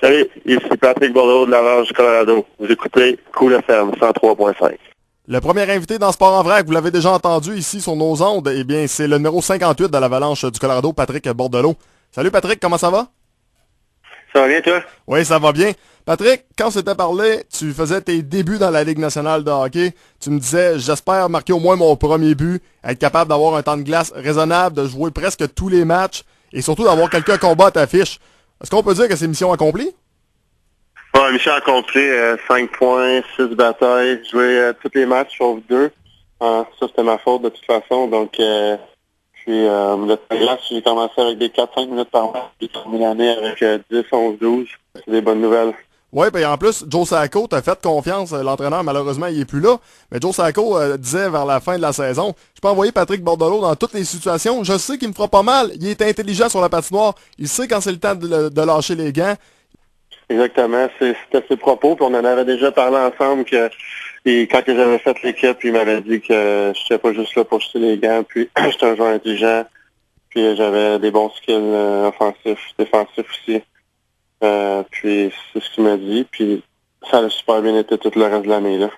Salut, ici Patrick Bordeaux de l'Orange du Colorado. Vous écoutez Cool FM 103.5. Le premier invité dans Sport en vrac, vous l'avez déjà entendu ici sur nos ondes, eh bien c'est le numéro 58 de l'Avalanche du Colorado, Patrick Bordelot. Salut Patrick, comment ça va? Ça va bien toi? Oui, ça va bien. Patrick, quand on s'était parlé, tu faisais tes débuts dans la Ligue nationale de hockey. Tu me disais, j'espère marquer au moins mon premier but, être capable d'avoir un temps de glace raisonnable, de jouer presque tous les matchs et surtout d'avoir quelques combats à ta fiche. Est-ce qu'on peut dire que c'est mission accomplie? Ouais, mission accomplie, 5 points, 6 batailles, joué tous les matchs sauf 2. Ça, c'était ma faute de toute façon. Donc, le temps de glace, j'ai commencé avec des 4-5 minutes par match. J'ai terminé l'année avec 10, 11, 12. C'est des bonnes nouvelles. Oui, puis en plus, Joe Sacco t'a fait confiance. L'entraîneur, malheureusement, il est plus là. Mais Joe Sacco disait vers la fin de la saison, je peux envoyer Patrick Bordelot dans toutes les situations. Je sais qu'il me fera pas mal. Il est intelligent sur la patinoire. Il sait quand c'est le temps de lâcher les gants. Exactement, c'était ses propos. Puis on en avait déjà parlé ensemble quand j'avais fait l'équipe, il m'avait dit que je n'étais pas juste là pour jeter les gants. Puis j'étais un joueur intelligent. Puis j'avais des bons skills offensifs, défensifs aussi. Puis c'est ce qu'il m'a dit, puis ça a super bien été tout le reste de l'année, là.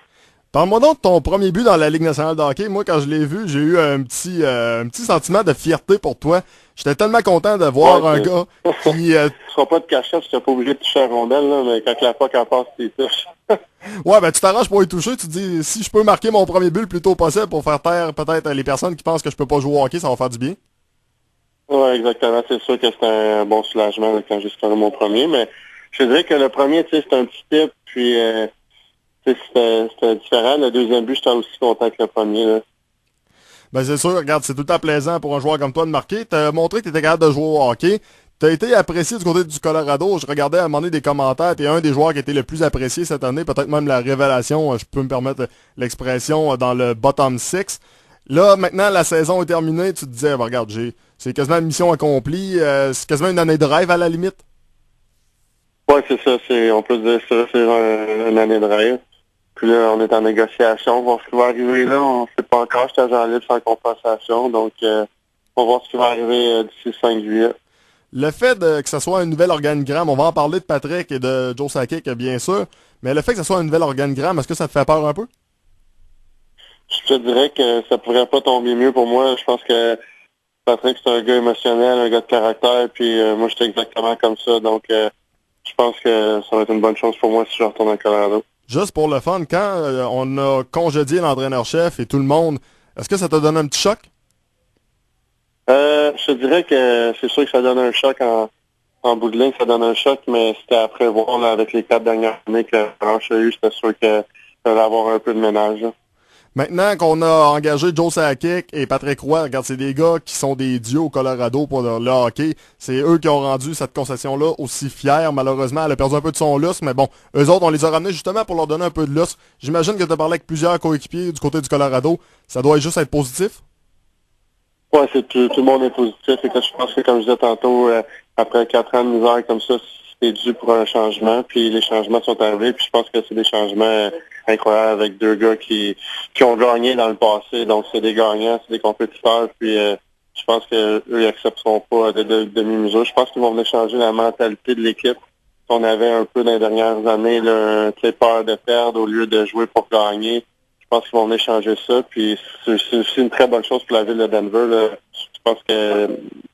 Parle-moi donc de ton premier but dans la Ligue nationale de hockey. Moi, quand je l'ai vu, j'ai eu un petit sentiment de fierté pour toi. J'étais tellement content de voir un gars qui... Tu ne seras pas de cachette, tu n'es pas obligé de toucher la rondelle, là, mais quand la puck en passe, tu touches. Ouais, ben tu t'arranges pour y toucher, tu te dis, si je peux marquer mon premier but le plus tôt possible pour faire taire peut-être les personnes qui pensent que je peux pas jouer au hockey, ça va faire du bien. Oui, exactement. C'est sûr que c'était un bon soulagement là, quand j'ai scoré mon premier, mais je dirais que le premier, tu sais, c'était un petit tip, puis c'était différent. Le deuxième but, j'étais aussi content que le premier, là. Ben c'est sûr, regarde, c'est tout le temps plaisant pour un joueur comme toi de marquer. T'as montré que t'étais capable de jouer au hockey. T'as été apprécié du côté du Colorado. Je regardais à un moment donné des commentaires. T'es un des joueurs qui a été le plus apprécié cette année. Peut-être même la révélation, je peux me permettre l'expression, dans le bottom six. Là, maintenant, la saison est terminée. Tu te disais, ben, regarde, c'est quasiment une mission accomplie. C'est quasiment une année de rêve à la limite. Oui, c'est ça. On peut dire ça. C'est une année de rêve. Puis là, on est en négociation. On va voir ce qui va arriver là. On ne sait pas encore. J'étais agent libre sans compensation. Donc, on va voir ce qui va arriver d'ici le 5 juillet. Le fait que ce soit un nouvel organigramme, on va en parler de Patrick et de Joe Sakic, bien sûr, mais le fait que ce soit un nouvel organigramme, est-ce que ça te fait peur un peu? Je te dirais que ça pourrait pas tomber mieux pour moi. Je pense que Patrick, c'est un gars émotionnel, un gars de caractère, puis moi, j'étais exactement comme ça. Donc, je pense que ça va être une bonne chose pour moi si je retourne à Colorado. Juste pour le fun, quand on a congédié l'entraîneur-chef et tout le monde, est-ce que ça t'a donné un petit choc? Je te dirais que c'est sûr que ça donne un choc en bout de ligne, ça donne un choc, mais c'était à prévoir là, avec les 4 dernières années que Ranch a eu, c'était sûr que ça allait avoir un peu de ménage. Là. Maintenant qu'on a engagé Joe Sakic et Patrick Roy, regarde, c'est des gars qui sont des dieux au Colorado pour le hockey. C'est eux qui ont rendu cette concession-là aussi fière. Malheureusement, elle a perdu un peu de son lustre, mais bon, eux autres, on les a ramenés justement pour leur donner un peu de lustre. J'imagine que tu as parlé avec plusieurs coéquipiers du côté du Colorado. Ça doit juste être positif? Oui, tout le monde est positif. Et que je pense que, comme je disais tantôt, après 4 ans de misère comme ça, c'était dû pour un changement. Puis les changements sont arrivés. Puis je pense que c'est des changements incroyables avec 2 gars qui ont gagné dans le passé. Donc c'est des gagnants, c'est des compétiteurs. Puis je pense qu'eux, ils accepteront pas de demi-mesure. Je pense qu'ils vont venir changer la mentalité de l'équipe. On avait un peu dans les dernières années là, peur de perdre au lieu de jouer pour gagner. Je pense qu'ils vont venir changer ça, puis c'est une très bonne chose pour la ville de Denver. Là. Je pense que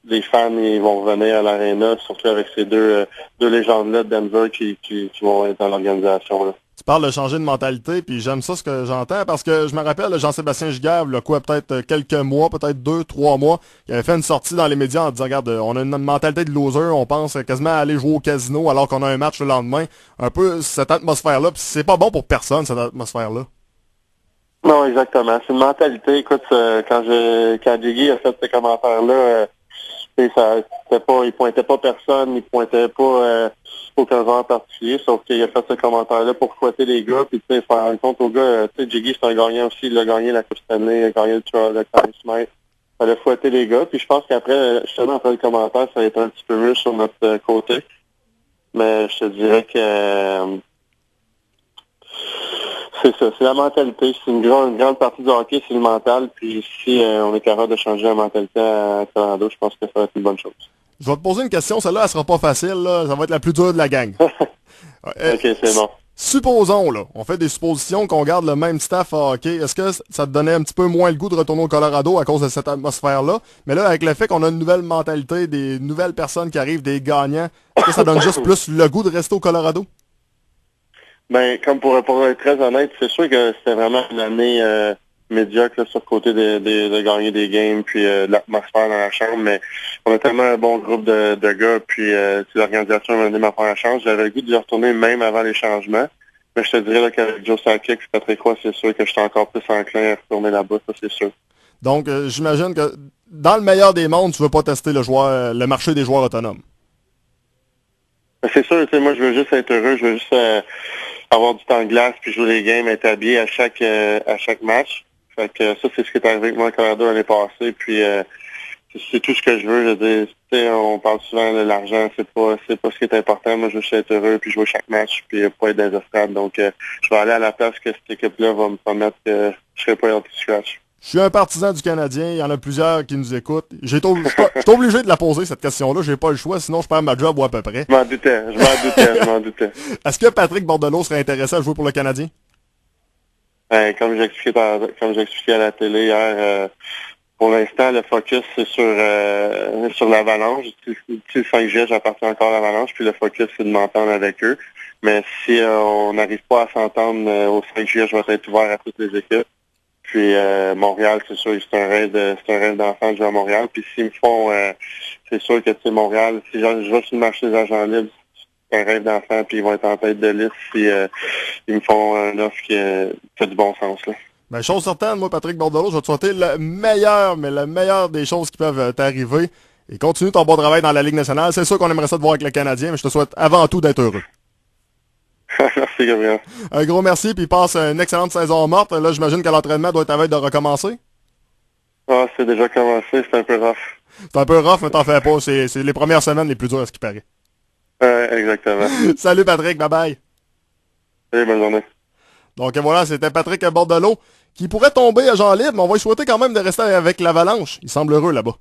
les fans ils vont revenir à l'aréna, surtout avec ces deux légendes-là de Denver qui vont être dans l'organisation. Là. Tu parles de changer de mentalité, puis j'aime ça ce que j'entends, parce que je me rappelle Jean-Sébastien Giguère, peut-être quelques mois, peut-être 2-3 mois, il avait fait une sortie dans les médias en disant, regarde, on a une mentalité de loser, on pense quasiment à aller jouer au casino alors qu'on a un match le lendemain. Un peu cette atmosphère-là, puis c'est pas bon pour personne, cette atmosphère-là. Non, exactement. C'est une mentalité. Écoute, quand Jiggy a fait ces commentaires-là, il pointait pas personne, il pointait pas aucun joueur particulier, sauf qu'il a fait ce commentaire-là pour fouetter les gars, puis tu sais, faire rendre compte aux gars, tu sais, Jiggy c'est un gagnant aussi, il a gagné la Coupe Stanley, il a gagné le Conn Smythe. Il fallait fouetter les gars, puis je pense qu'après, justement, après le commentaire, ça a été un petit peu mieux sur notre côté. Mais je te dirais que c'est ça, c'est la mentalité. C'est une grande partie du hockey, c'est le mental. Puis si on est capable de changer la mentalité à Colorado, je pense que ça va être une bonne chose. Je vais te poser une question, celle-là, elle sera pas facile, là. Ça va être la plus dure de la gang. OK, c'est bon. Supposons, là, on fait des suppositions qu'on garde le même staff à hockey. Est-ce que ça te donnait un petit peu moins le goût de retourner au Colorado à cause de cette atmosphère-là? Mais là, avec le fait qu'on a une nouvelle mentalité, des nouvelles personnes qui arrivent, des gagnants, est-ce que ça donne juste plus le goût de rester au Colorado? Ben, comme pour être très honnête, c'est sûr que c'était vraiment une année médiocre là, sur le côté de gagner des games, puis de l'atmosphère dans la chambre, mais on a tellement un bon groupe de gars, puis l'organisation m'a donné ma première chance. J'avais le goût d'y retourner même avant les changements. Mais je te dirais là, qu'avec Joe Sakic et Patrick Roy, c'est sûr que je suis encore plus enclin à retourner là-bas, ça c'est sûr. Donc, j'imagine que dans le meilleur des mondes, tu veux pas tester le marché des joueurs autonomes. C'est sûr, tu sais, moi je veux juste être heureux, je veux juste avoir du temps de glace, puis jouer les games, être habillé à chaque match. Fait que ça, c'est ce qui est arrivé avec moi au Colorado l'année passée, puis c'est tout ce que je veux. Je veux dire, tu sais, on parle souvent de l'argent, c'est pas ce qui est important. Moi, je veux juste être heureux, puis jouer chaque match, puis pas être dans les estrades. Donc, je vais aller à la place que cette équipe-là va me permettre que je serai pas anti-scratch. Je suis un partisan du Canadien, il y en a plusieurs qui nous écoutent. Je suis obligé de la poser, cette question-là, j'ai pas le choix, sinon je perds ma job ou à peu près. Je m'en doutais. Est-ce que Patrick Bordelot serait intéressé à jouer pour le Canadien? Comme j'expliquais à la télé hier, pour l'instant, le focus, c'est sur l'Avalanche. Le 5 juillet, j'appartiens encore à l'Avalanche, puis le focus, c'est de m'entendre avec eux. Mais si on n'arrive pas à s'entendre au 5 juillet, je vais être ouvert à toutes les équipes. Puis Montréal, c'est sûr, c'est un rêve d'enfant de jouer à Montréal. Puis s'ils me font, c'est sûr que c'est Montréal, si je vais sur le marché des agents libres, c'est un rêve d'enfant, puis ils vont être en tête de liste si ils me font un offre qui a du bon sens, là. Ben, chose certaine, moi, Patrick Bordelot, je vais te souhaiter le meilleur, mais le meilleur des choses qui peuvent t'arriver. Et continue ton bon travail dans la Ligue nationale. C'est sûr qu'on aimerait ça te voir avec le Canadien, mais je te souhaite avant tout d'être heureux. Merci, Gabriel. Un gros merci, puis passe une excellente saison morte. Là, j'imagine que l'entraînement doit être à veille de recommencer. Ah, c'est déjà commencé, c'est un peu rough. C'est un peu rough, mais t'en fais pas. C'est les premières semaines les plus dures à ce qui paraît. Exactement. Salut Patrick, bye bye. Salut, bonne journée. Donc voilà, c'était Patrick Bordelot qui pourrait tomber à Jean libre, mais on va lui souhaiter quand même de rester avec l'Avalanche. Il semble heureux là-bas.